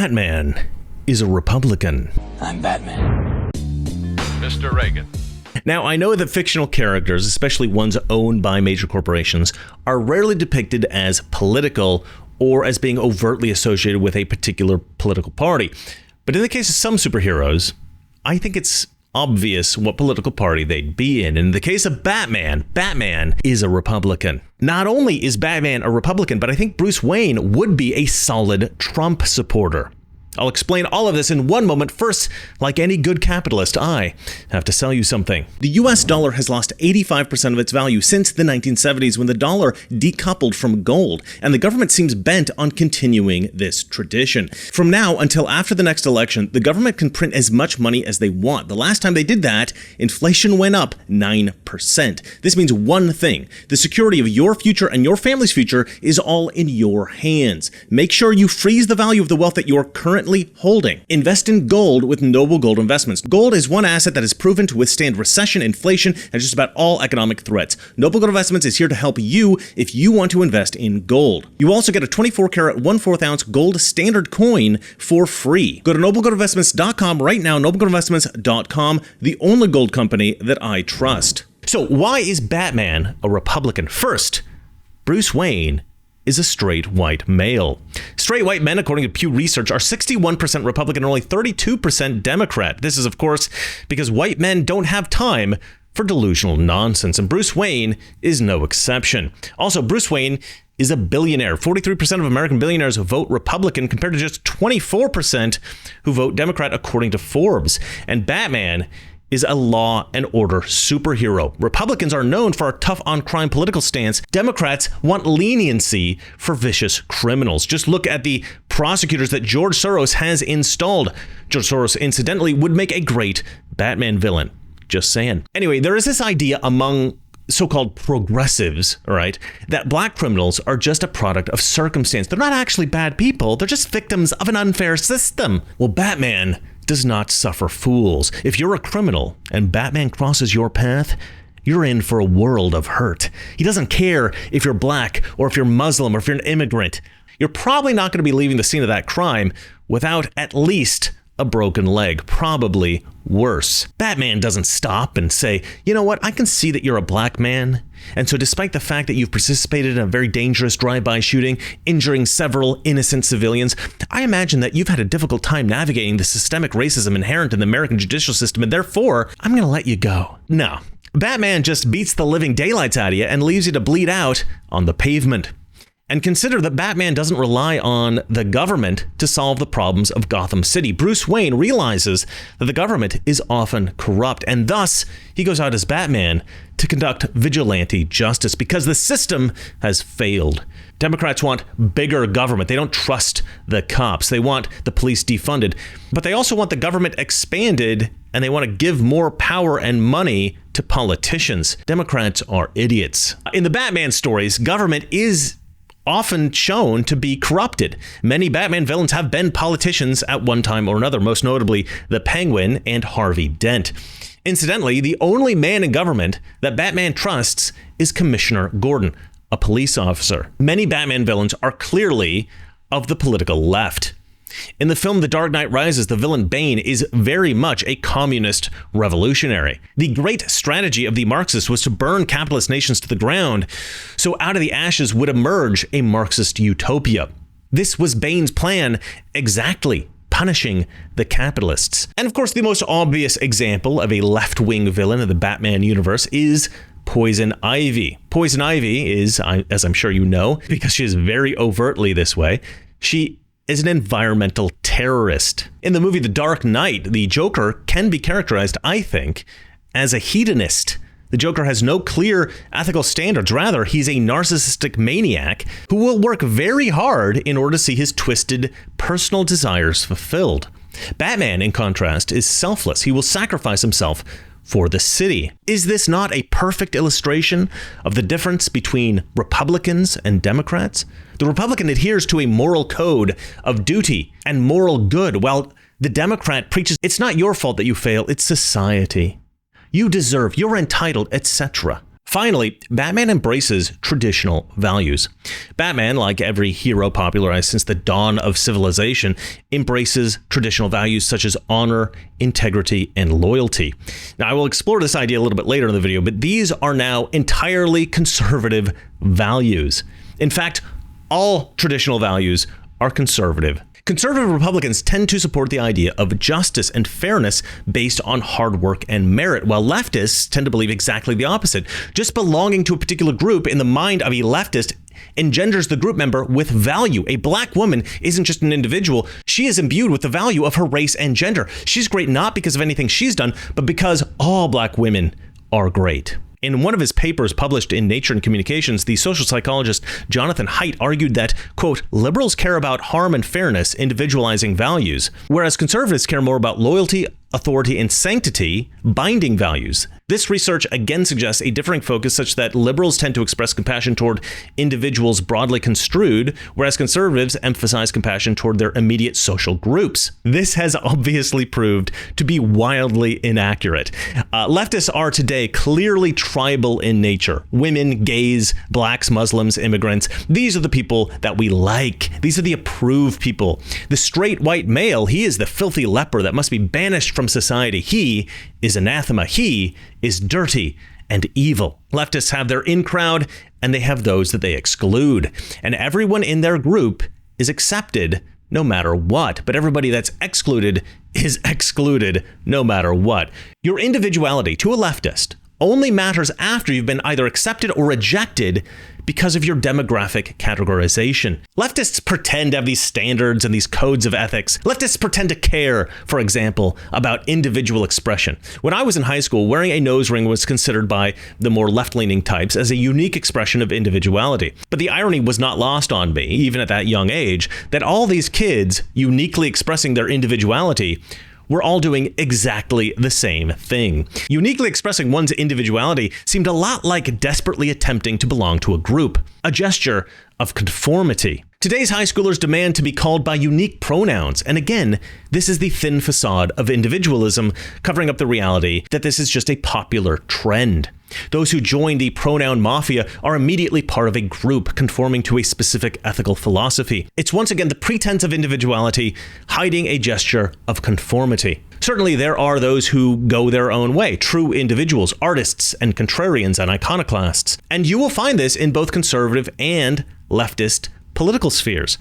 Batman is a Republican. I'm Batman. Mr. Reagan. Now, I know that fictional characters, especially ones owned by major corporations, are rarely depicted as political or as being overtly associated with a particular political party. But in the case of some superheroes, I think it's obvious what political party they'd be in. In the case of Batman, Batman is a Republican. Not only is Batman a Republican, but I think Bruce Wayne would be a solid Trump supporter. I'll explain all of this in one moment. First, like any good capitalist, I have to sell you something. The US dollar has lost 85% of its value since the 1970s when the dollar decoupled from gold, and the government seems bent on continuing this tradition. From now until after the next election, the government can print as much money as they want. The last time they did that, inflation went up 9%. This means one thing: the security of your future and your family's future is all in your hands. Make sure you freeze the value of the wealth that you're currently holding. Invest in gold with Noble Gold Investments. Gold is one asset that is proven to withstand recession, inflation, and just about all economic threats. Noble Gold Investments is here to help you if you want to invest in gold. You also get a 24-karat 1/4 ounce gold standard coin for free. Go to noblegoldinvestments.com right now, noblegoldinvestments.com, the only gold company that I trust. So why is Batman a Republican? First, Bruce Wayne is a straight white male. Straight white men, according to Pew Research, are 61% Republican and only 32% Democrat. This is, of course, because white men don't have time for delusional nonsense, and Bruce Wayne is no exception. Also, Bruce Wayne is a billionaire. 43% of American billionaires vote Republican compared to just 24% who vote Democrat, according to Forbes. And Batman is a law and order superhero. Republicans are known for a tough on crime political stance. Democrats want leniency for vicious criminals. Just look at the prosecutors that George Soros has installed. George Soros, incidentally, would make a great Batman villain. Just saying. Anyway, there is this idea among so-called progressives, all right, that black criminals are just a product of circumstance. They're not actually bad people. They're just victims of an unfair system. Well, Batman does not suffer fools. If you're a criminal and Batman crosses your path, you're in for a world of hurt. He doesn't care if you're black or if you're Muslim or if you're an immigrant. You're probably not going to be leaving the scene of that crime without at least a broken leg, probably worse. Batman doesn't stop and say, you know what, I can see that you're a black man, and so despite the fact that you've participated in a very dangerous drive-by shooting, injuring several innocent civilians, I imagine that you've had a difficult time navigating the systemic racism inherent in the American judicial system, and therefore, I'm going to let you go. No. Batman just beats the living daylights out of you and leaves you to bleed out on the pavement. And consider that Batman doesn't rely on the government to solve the problems of Gotham City. Bruce Wayne realizes that the government is often corrupt, and thus he goes out as Batman to conduct vigilante justice because the system has failed. Democrats want bigger government. They don't trust the cops. They want the police defunded, but they also want the government expanded, and they want to give more power and money to politicians. Democrats are idiots. In the Batman stories, government is often shown to be corrupted. Many Batman villains have been politicians at one time or another, most notably the Penguin and Harvey Dent. Incidentally, the only man in government that Batman trusts is Commissioner Gordon, a police officer. Many Batman villains are clearly of the political left. In the film The Dark Knight Rises, the villain Bane is very much a communist revolutionary. The great strategy of the Marxists was to burn capitalist nations to the ground, so out of the ashes would emerge a Marxist utopia. This was Bane's plan exactly, punishing the capitalists. And of course, the most obvious example of a left-wing villain in the Batman universe is Poison Ivy. Poison Ivy is, as I'm sure you know, because she is very overtly this way, she is an environmental terrorist. In the movie The Dark Knight, the Joker can be characterized, I think, as a hedonist. The Joker has no clear ethical standards. Rather, he's a narcissistic maniac who will work very hard in order to see his twisted personal desires fulfilled. Batman, in contrast, is selfless. He will sacrifice himself for the city. Is this not a perfect illustration of the difference between Republicans and Democrats? The Republican adheres to a moral code of duty and moral good, while the Democrat preaches, it's not your fault that you fail, it's society. You deserve, you're entitled, etc. Finally, Batman embraces traditional values. Batman, like every hero popularized since the dawn of civilization, embraces traditional values such as honor, integrity, and loyalty. Now, I will explore this idea a little bit later in the video, but these are now entirely conservative values. In fact, all traditional values are conservative. Conservative Republicans tend to support the idea of justice and fairness based on hard work and merit, while leftists tend to believe exactly the opposite. Just belonging to a particular group in the mind of a leftist engenders the group member with value. A black woman isn't just an individual. She is imbued with the value of her race and gender. She's great not because of anything she's done, but because all black women are great. In one of his papers published in Nature and Communications, the social psychologist Jonathan Haidt argued that, quote, liberals care about harm and fairness, individualizing values, whereas conservatives care more about loyalty, authority, and sanctity, binding values. This research again suggests a differing focus such that liberals tend to express compassion toward individuals broadly construed, whereas conservatives emphasize compassion toward their immediate social groups. This has obviously proved to be wildly inaccurate. Leftists are today clearly tribal in nature. Women, gays, blacks, Muslims, immigrants. These are the people that we like. These are the approved people. The straight white male, he is the filthy leper that must be banished from society. He is anathema. He is dirty and evil. Leftists have their in crowd and they have those that they exclude. And everyone in their group is accepted no matter what. But everybody that's excluded is excluded no matter what. Your individuality to a leftist only matters after you've been either accepted or rejected because of your demographic categorization. Leftists pretend to have these standards and these codes of ethics. Leftists pretend to care, for example, about individual expression. When I was in high school, wearing a nose ring was considered by the more left-leaning types as a unique expression of individuality. But the irony was not lost on me, even at that young age, that all these kids uniquely expressing their individuality we're all doing exactly the same thing. Uniquely expressing one's individuality seemed a lot like desperately attempting to belong to a group, a gesture of conformity. Today's high schoolers demand to be called by unique pronouns. And again, this is the thin facade of individualism, covering up the reality that this is just a popular trend. Those who join the pronoun mafia are immediately part of a group conforming to a specific ethical philosophy. It's once again the pretense of individuality hiding a gesture of conformity. Certainly there are those who go their own way, true individuals, artists and contrarians and iconoclasts. And you will find this in both conservative and leftist political spheres.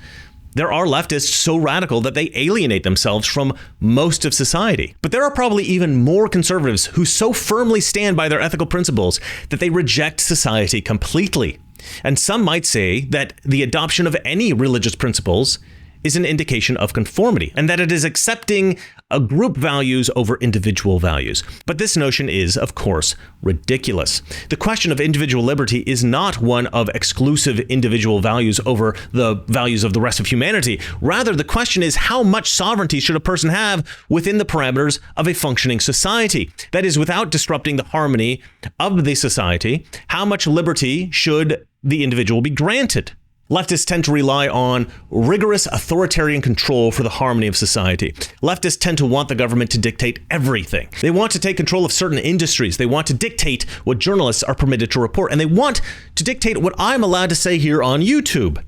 There are leftists so radical that they alienate themselves from most of society. But there are probably even more conservatives who so firmly stand by their ethical principles that they reject society completely. And some might say that the adoption of any religious principles is an indication of conformity, and that it is accepting a group values over individual values. But this notion is, of course, ridiculous. The question of individual liberty is not one of exclusive individual values over the values of the rest of humanity. Rather, the question is how much sovereignty should a person have within the parameters of a functioning society? That is, without disrupting the harmony of the society, how much liberty should the individual be granted? Leftists tend to rely on rigorous authoritarian control for the harmony of society. Leftists tend to want the government to dictate everything. They want to take control of certain industries. They want to dictate what journalists are permitted to report, and they want to dictate what I'm allowed to say here on YouTube.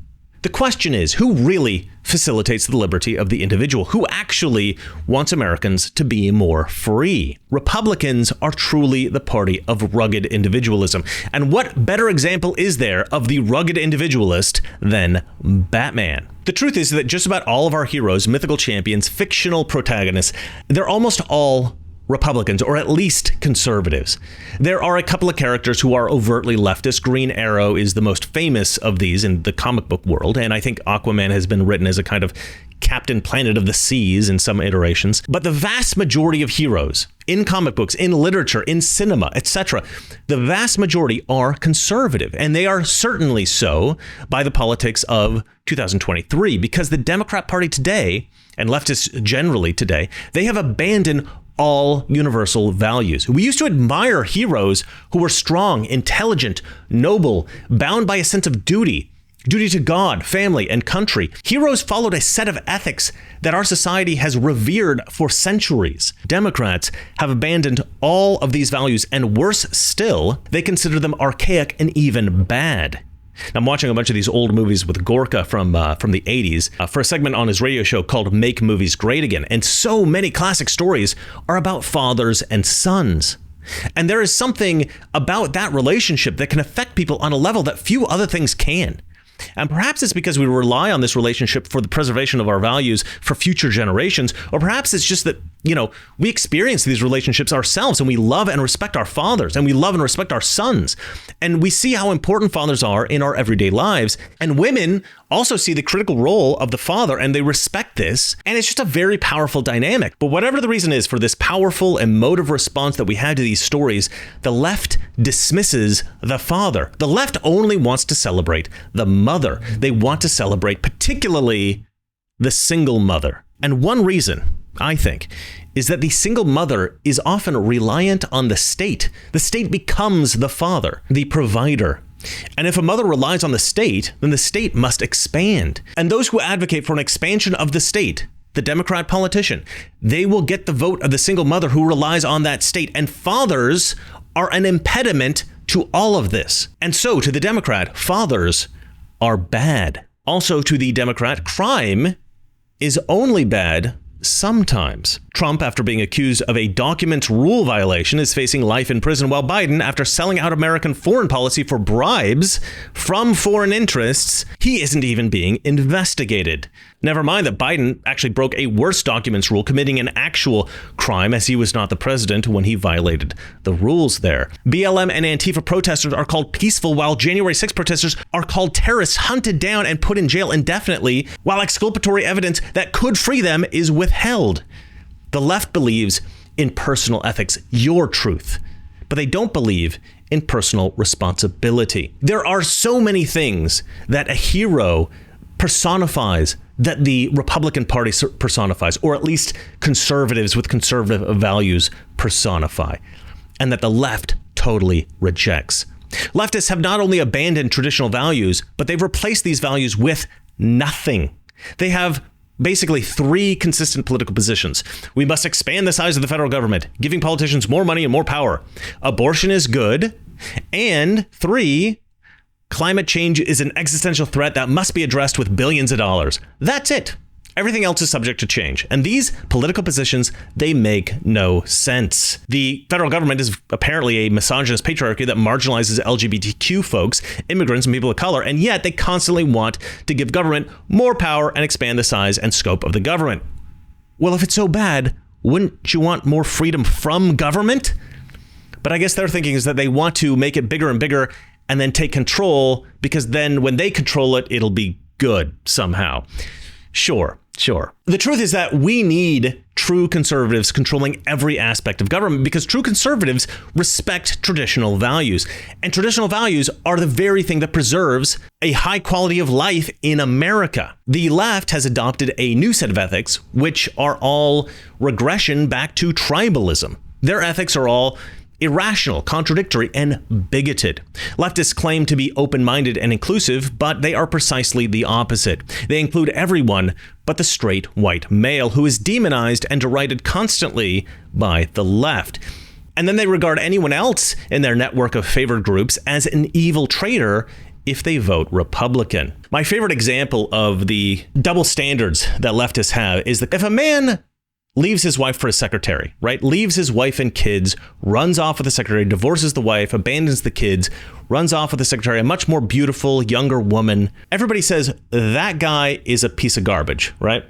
The question is, who really facilitates the liberty of the individual? Who actually wants Americans to be more free? Republicans are truly the party of rugged individualism. And what better example is there of the rugged individualist than Batman? The truth is that just about all of our heroes, mythical champions, fictional protagonists, they're almost all Republicans, or at least conservatives. There are a couple of characters who are overtly leftist. Green Arrow is the most famous of these in the comic book world, and I think Aquaman has been written as a kind of Captain Planet of the Seas in some iterations. But the vast majority of heroes in comic books, in literature, in cinema, etc., the vast majority are conservative, and they are certainly so by the politics of 2023, because the Democrat Party today, and leftists generally today, they have abandoned all universal values. We used to admire heroes who were strong, intelligent, noble, bound by a sense of duty. duty to God, family, and country. Heroes followed a set of ethics that our society has revered for centuries. Democrats have abandoned all of these values, and worse still, they consider them archaic and even bad. I'm watching a bunch of these old movies with Gorka from the 80s for a segment on his radio show called Make Movies Great Again. And so many classic stories are about fathers and sons. And there is something about that relationship that can affect people on a level that few other things can. And perhaps it's because we rely on this relationship for the preservation of our values for future generations, or perhaps it's just that, we experience these relationships ourselves and we love and respect our fathers and we love and respect our sons. And we see how important fathers are in our everyday lives. And women also see the critical role of the father and they respect this. And it's just a very powerful dynamic. But whatever the reason is for this powerful emotive response that we had to these stories, the left dismisses the father. The left only wants to celebrate the mother. They want to celebrate particularly the single mother. And one reason, I think, is that the single mother is often reliant on the state. The state becomes the father, the provider. And if a mother relies on the state, then the state must expand. And those who advocate for an expansion of the state, the Democrat politician, they will get the vote of the single mother who relies on that state. And fathers are an impediment to all of this. And so to the Democrat, fathers are bad. Also to the Democrat, crime is only bad sometimes. Trump, after being accused of a documents rule violation, is facing life in prison, while Biden, after selling out American foreign policy for bribes from foreign interests, he isn't even being investigated. Never mind that Biden actually broke a worse documents rule, committing an actual crime, as he was not the president when he violated the rules there. BLM and Antifa protesters are called peaceful, while January 6 protesters are called terrorists, hunted down and put in jail indefinitely, while exculpatory evidence that could free them is withheld. The left believes in personal ethics, your truth, but they don't believe in personal responsibility. There are so many things that a hero personifies that the Republican Party personifies, or at least conservatives with conservative values personify, and that the left totally rejects. Leftists have not only abandoned traditional values, but they've replaced these values with nothing. They have basically three consistent political positions. We must expand the size of the federal government, giving politicians more money and more power. Abortion is good. And 3, climate change is an existential threat that must be addressed with billions of dollars. That's it. Everything else is subject to change. And these political positions, they make no sense. The federal government is apparently a misogynist patriarchy that marginalizes LGBTQ folks, immigrants, and people of color, and yet they constantly want to give government more power and expand the size and scope of the government. Well, if it's so bad, wouldn't you want more freedom from government? But I guess their thinking is that they want to make it bigger and bigger and then take control, because then when they control it, it'll be good somehow. Sure. The truth is that we need true conservatives controlling every aspect of government, because true conservatives respect traditional values. And traditional values are the very thing that preserves a high quality of life in America. The left has adopted a new set of ethics, which are all regression back to tribalism. Their ethics are all irrational, contradictory, and bigoted. Leftists claim to be open-minded and inclusive, but they are precisely the opposite. They include everyone but the straight white male, who is demonized and derided constantly by the left. And then they regard anyone else in their network of favored groups as an evil traitor if they vote Republican. My favorite example of the double standards that leftists have is that if a man leaves his wife for a secretary, right? Leaves his wife and kids, runs off with the secretary, divorces the wife, abandons the kids, runs off with the secretary, a much more beautiful, younger woman. Everybody says that guy is a piece of garbage, right?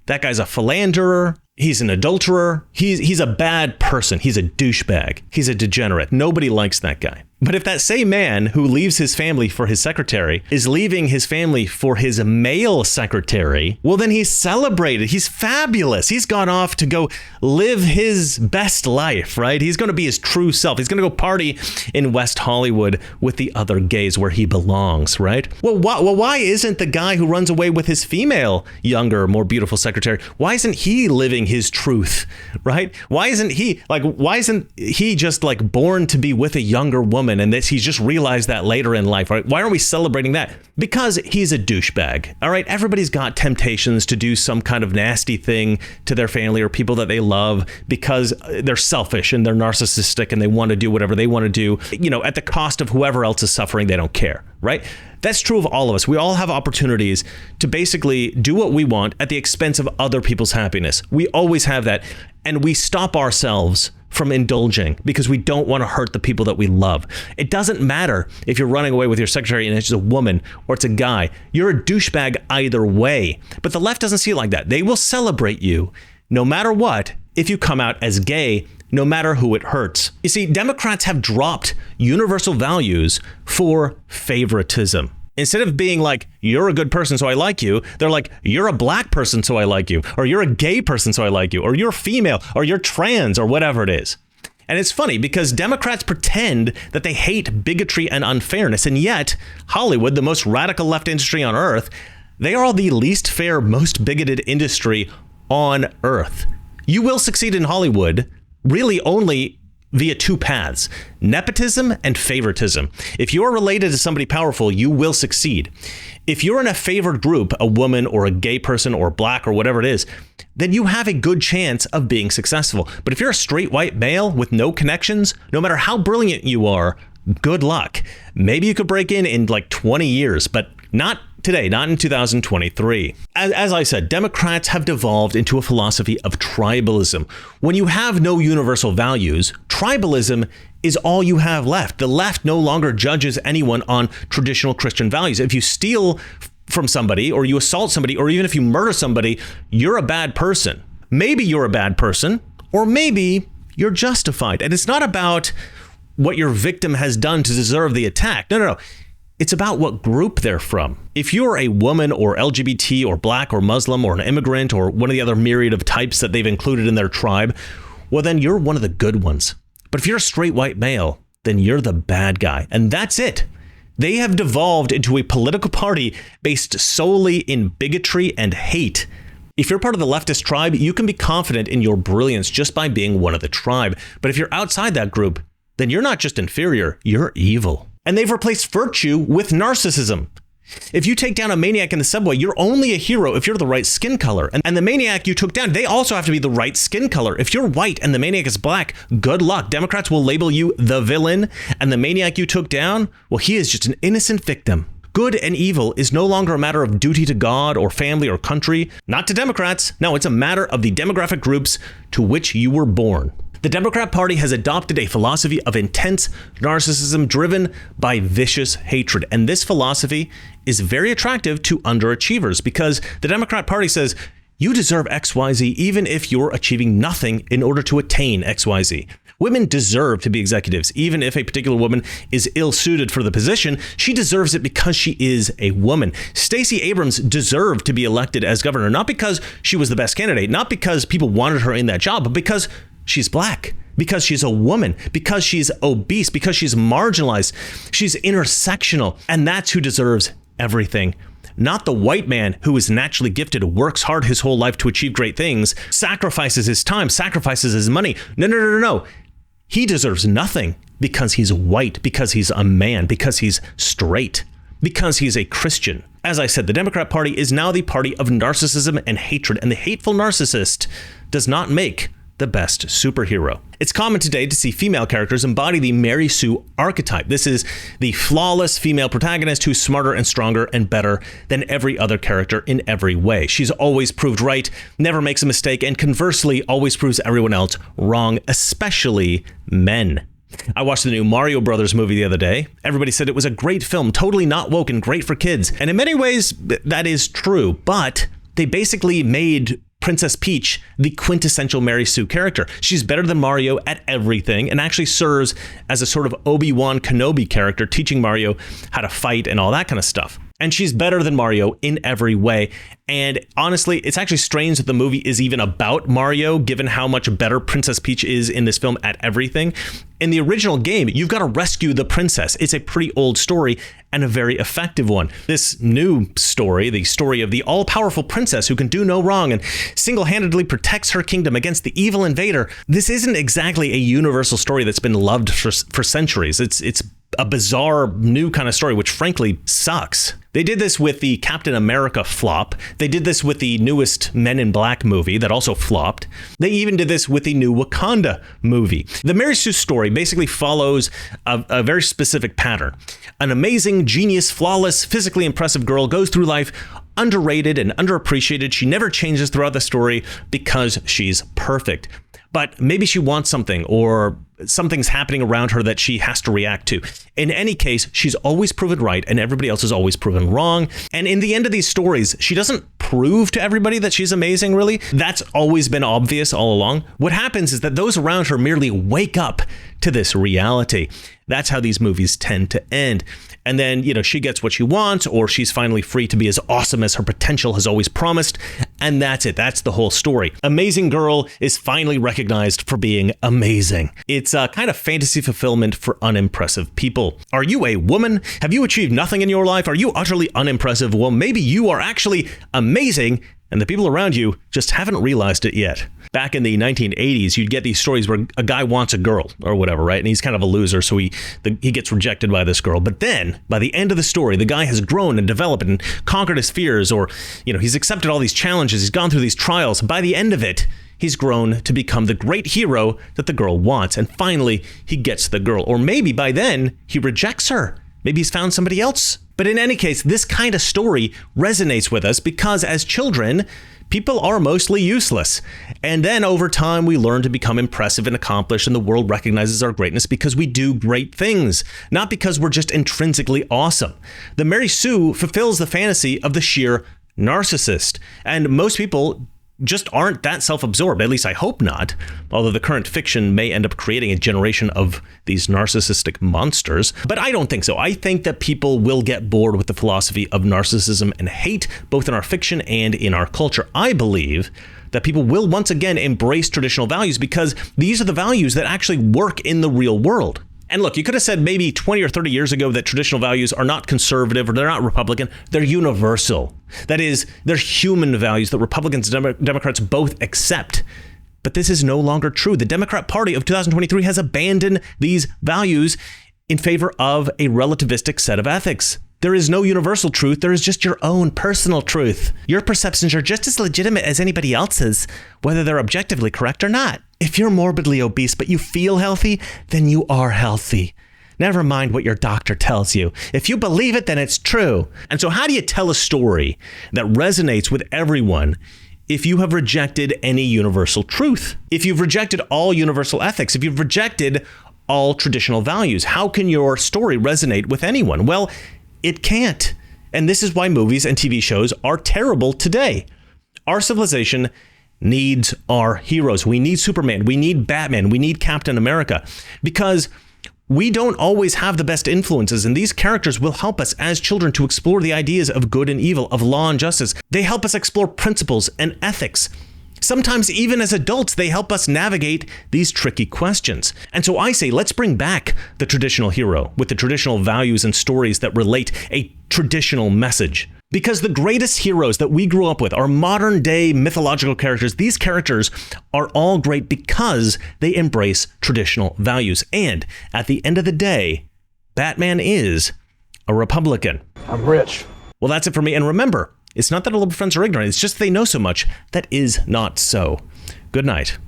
That guy's a philanderer. He's an adulterer. He's a bad person. He's a douchebag. He's a degenerate. Nobody likes that guy. But if that same man who leaves his family for his secretary is leaving his family for his male secretary, well, then he's celebrated. He's fabulous. He's gone off to go live his best life, right? He's going to be his true self. He's going to go party in West Hollywood with the other gays where he belongs, right? Well, why isn't the guy who runs away with his female, younger, more beautiful secretary, why isn't he living his truth, right? Why isn't he just like born to be with a younger woman woman and that he's just realized that later in life, right? Why aren't we celebrating that? Because he's a douchebag. All right. Everybody's got temptations to do some kind of nasty thing to their family or people that they love because they're selfish and they're narcissistic and they want to do whatever they want to do, at the cost of whoever else is suffering. They don't care. Right. That's true of all of us. We all have opportunities to basically do what we want at the expense of other people's happiness. We always have that. And we stop ourselves from indulging because we don't want to hurt the people that we love. It doesn't matter if you're running away with your secretary and it's a woman or it's a guy. You're a douchebag either way. But the left doesn't see it like that. They will celebrate you no matter what if you come out as gay, no matter who it hurts. You see, Democrats have dropped universal values for favoritism. Instead of being like, you're a good person, so I like you, they're like, you're a black person, so I like you, or you're a gay person, so I like you, or you're female, or you're trans, or whatever it is. And it's funny because Democrats pretend that they hate bigotry and unfairness, and yet Hollywood, the most radical left industry on earth, they are the least fair, most bigoted industry on earth. You will succeed in Hollywood really only via two paths: nepotism and favoritism. If you're related to somebody powerful, you will succeed. If you're in a favored group, a woman or a gay person or black or whatever it is, then you have a good chance of being successful. But if you're a straight white male with no connections, no matter how brilliant you are, good luck. Maybe you could break in like 20 years, but not today, not in 2023. As I said, Democrats have devolved into a philosophy of tribalism. When you have no universal values, tribalism is all you have left. The left no longer judges anyone on traditional Christian values. If you steal from somebody or you assault somebody or even if you murder somebody, you're a bad person. Maybe you're a bad person or maybe you're justified. And it's not about what your victim has done to deserve the attack. No. It's about what group they're from. If you're a woman or LGBT or black or Muslim or an immigrant or one of the other myriad of types that they've included in their tribe, well, then you're one of the good ones. But if you're a straight white male, then you're the bad guy. And that's it. They have devolved into a political party based solely in bigotry and hate. If you're part of the leftist tribe, you can be confident in your brilliance just by being one of the tribe. But if you're outside that group, then you're not just inferior, you're evil. And they've replaced virtue with narcissism. If you take down a maniac in the subway, you're only a hero if you're the right skin color. And the maniac you took down, they also have to be the right skin color. If you're white and the maniac is black, good luck. Democrats will label you the villain. And the maniac you took down, well, he is just an innocent victim. Good and evil is no longer a matter of duty to God or family or country. Not to Democrats. No, it's a matter of the demographic groups to which you were born. The Democrat Party has adopted a philosophy of intense narcissism driven by vicious hatred. And this philosophy is very attractive to underachievers because the Democrat Party says you deserve XYZ even if you're achieving nothing in order to attain XYZ. Women deserve to be executives. Even if a particular woman is ill-suited for the position, she deserves it because she is a woman. Stacey Abrams deserved to be elected as governor, not because she was the best candidate, not because people wanted her in that job, but because she's black, because she's a woman, because she's obese, because she's marginalized, she's intersectional, and that's who deserves everything. Not the white man who is naturally gifted, works hard his whole life to achieve great things, sacrifices his time, sacrifices his money. No. He deserves nothing because he's white, because he's a man, because he's straight, because he's a Christian. As I said, the Democrat Party is now the party of narcissism and hatred, and the hateful narcissist does not make the best superhero. It's common today to see female characters embody the Mary Sue archetype. This is the flawless female protagonist who's smarter and stronger and better than every other character in every way. She's always proved right, never makes a mistake, and conversely always proves everyone else wrong, especially men. I watched the new Mario Brothers movie the other day. Everybody said it was a great film, totally not woke and great for kids. And in many ways, that is true, but they basically made Princess Peach the quintessential Mary Sue character. She's better than Mario at everything and actually serves as a sort of Obi-Wan Kenobi character, teaching Mario how to fight and all that kind of stuff. And she's better than Mario in every way. And honestly, it's actually strange that the movie is even about Mario, given how much better Princess Peach is in this film at everything. In the original game, you've got to rescue the princess. It's a pretty old story and a very effective one. This new story, the story of the all-powerful princess who can do no wrong and single-handedly protects her kingdom against the evil invader, this isn't exactly a universal story that's been loved for centuries. It's a bizarre new kind of story, which frankly sucks. They did this with the Captain America flop. They did this with the newest Men in Black movie that also flopped. They even did this with the new Wakanda movie. The Mary Sue story basically follows a very specific pattern. An amazing, genius, flawless, physically impressive girl goes through life underrated and underappreciated. She never changes throughout the story because she's perfect. But maybe she wants something, or something's happening around her that she has to react to. In any case, she's always proven right and everybody else is always proven wrong. And in the end of these stories, she doesn't prove to everybody that she's amazing, really. That's always been obvious all along. What happens is that those around her merely wake up to this reality. That's how these movies tend to end. And then, she gets what she wants, or she's finally free to be as awesome as her potential has always promised. And that's it. That's the whole story. Amazing girl is finally recognized for being amazing. It's a kind of fantasy fulfillment for unimpressive people. Are you a woman? Have you achieved nothing in your life? Are you utterly unimpressive? Well, maybe you are actually amazing, and the people around you just haven't realized it yet. Back in the 1980s, you'd get these stories where a guy wants a girl or whatever, right? And he's kind of a loser, so he gets rejected by this girl. But then, by the end of the story, the guy has grown and developed and conquered his fears, or, he's accepted all these challenges, he's gone through these trials. By the end of it, he's grown to become the great hero that the girl wants. And finally, he gets the girl. Or maybe by then, he rejects her. Maybe he's found somebody else. But in any case, this kind of story resonates with us because as children, people are mostly useless. And then over time, we learn to become impressive and accomplished, and the world recognizes our greatness because we do great things, not because we're just intrinsically awesome. The Mary Sue fulfills the fantasy of the sheer narcissist, and most people just aren't that self-absorbed. At least I hope not. Although the current fiction may end up creating a generation of these narcissistic monsters. But I don't think so. I think that people will get bored with the philosophy of narcissism and hate, both in our fiction and in our culture. I believe that people will once again embrace traditional values because these are the values that actually work in the real world. And look, you could have said maybe 20 or 30 years ago that traditional values are not conservative or they're not Republican. They're universal. That is, they're human values that Republicans and Democrats both accept. But this is no longer true. The Democrat Party of 2023 has abandoned these values in favor of a relativistic set of ethics. There is no universal truth. There is just your own personal truth. Your perceptions are just as legitimate as anybody else's, whether they're objectively correct or not. If you're morbidly obese but you feel healthy, then you are healthy. Never mind what your doctor tells you. If you believe it, then it's true. And so how do you tell a story that resonates with everyone if you have rejected any universal truth? If you've rejected all universal ethics, if you've rejected all traditional values, how can your story resonate with anyone? Well, it can't. And this is why movies and TV shows are terrible today. Our civilization needs our heroes. We need Superman. We need Batman. We need Captain America. Because we don't always have the best influences, and these characters will help us as children to explore the ideas of good and evil, of law and justice. They help us explore principles and ethics. Sometimes even as adults, they help us navigate these tricky questions. And so I say, let's bring back the traditional hero with the traditional values and stories that relate a traditional message. Because the greatest heroes that we grew up with are modern day mythological characters. These characters are all great because they embrace traditional values. And at the end of the day, Batman is a Republican. I'm rich. Well, that's it for me. And remember, it's not that our liberal friends are ignorant. It's just they know so much that is not so. Good night.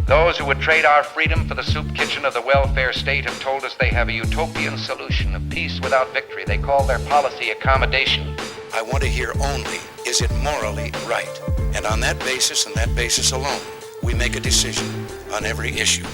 Those who would trade our freedom for the soup kitchen of the welfare state have told us they have a utopian solution of peace without victory. They call their policy accommodation. I want to hear only, is it morally right? And on that basis and that basis alone, we make a decision on every issue.